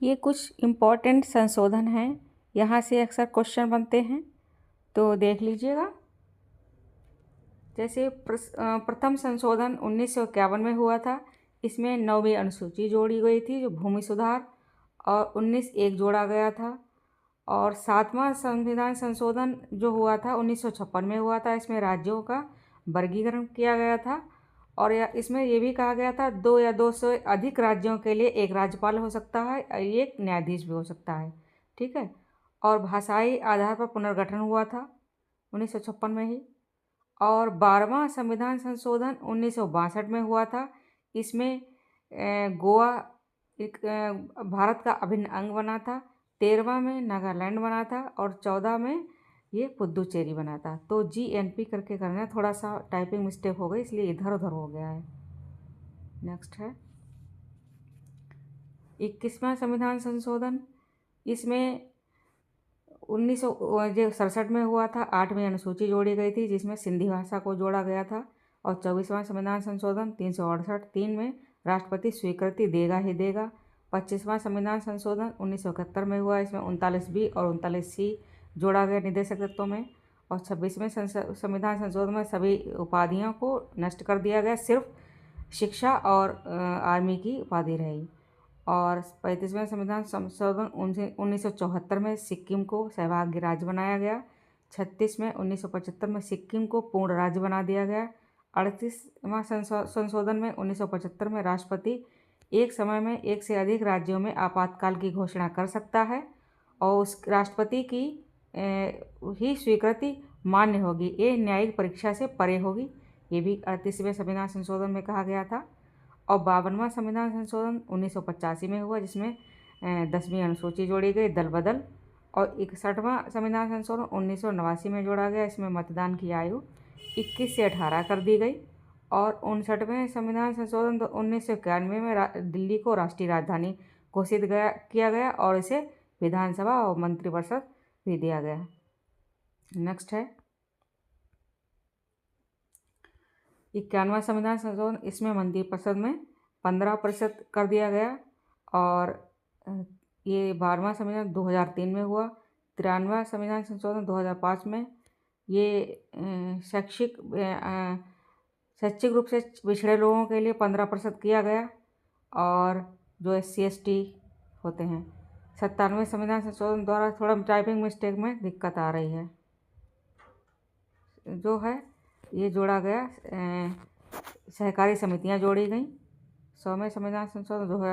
ये कुछ इम्पोर्टेंट संशोधन हैं, यहाँ से अक्सर क्वेश्चन बनते हैं, तो देख लीजिएगा। जैसे प्रथम संशोधन 1951 में हुआ था। इसमें 9वीं अनुसूची जोड़ी गई थी, जो भूमि सुधार, और 19(1) जोड़ा गया था। और 7वां संविधान संशोधन जो हुआ था 1956 में हुआ था। इसमें राज्यों का वर्गीकरण किया गया था, और इसमें ये भी कहा गया था 2 या 2 से अधिक राज्यों के लिए एक राज्यपाल हो सकता है, एक न्यायाधीश भी हो सकता है। ठीक है। और भाषाई आधार पर पुनर्गठन हुआ था 1956 में ही। और 12वां संविधान संशोधन 1962 में हुआ था। इसमें गोवा एक भारत का अभिन्न अंग बना था। 13वां में नागालैंड बना था, और 14 में ये पुद्दुचेरी बना था। तो GNP करके करना, थोड़ा सा टाइपिंग मिस्टेक हो गई इसलिए इधर उधर हो गया है। नेक्स्ट है 21वां संविधान संशोधन। इसमें 1967 में हुआ था। 8वीं अनुसूची जोड़ी गई थी, जिसमें सिंधी भाषा को जोड़ा गया था। और 24वां संविधान संशोधन 368 3 में राष्ट्रपति स्वीकृति देगा ही देगा। 25वां संविधान संशोधन 1971 में हुआ। इसमें 39B और 39C जोड़ा गया निदेशक तत्वों में। और 26वें संविधान संशोधन में सभी उपाधियों को नष्ट कर दिया गया, सिर्फ शिक्षा और आर्मी की उपाधि रही। और 35वें संविधान संशोधन 1974 में सिक्किम को सहभागी राज्य बनाया गया। 36 में 1975 में सिक्किम को पूर्ण राज्य बना दिया गया। 38वां संशोधन में 1975 में राष्ट्रपति एक समय में एक से अधिक राज्यों में आपातकाल की घोषणा कर सकता है, और उस राष्ट्रपति की ही स्वीकृति मान्य होगी, ये न्यायिक परीक्षा से परे होगी। ये भी 38वें संविधान संशोधन में कहा गया था। और 52वां संविधान संशोधन 1985 में हुआ, जिसमें 10वीं अनुसूची जोड़ी गई, दल बदल। और 61वां संविधान संशोधन 1989 में जोड़ा गया। इसमें मतदान की आयु 21 से 18 कर दी गई। और 59वें संविधान संशोधन 1991 में दिल्ली को राष्ट्रीय राजधानी घोषित किया गया, और इसे विधानसभा और मंत्रिपरिषद भी दिया गया। नेक्स्ट है 51वां संविधान संशोधन। इसमें मंत्रिपरिषद में 15% कर दिया गया। और ये 12वां संविधान 2003 में हुआ। 93वां संविधान संशोधन 2005 में। ये शैक्षिक रूप से पिछड़े लोगों के लिए 15% किया गया, और जो SC/ST होते हैं। 97वें संविधान संशोधन द्वारा थोड़ा टाइपिंग मिस्टेक में दिक्कत आ रही है, जो है ये जोड़ा गया, सहकारी समितियां जोड़ी गई। 100वें संविधान संशोधन 2000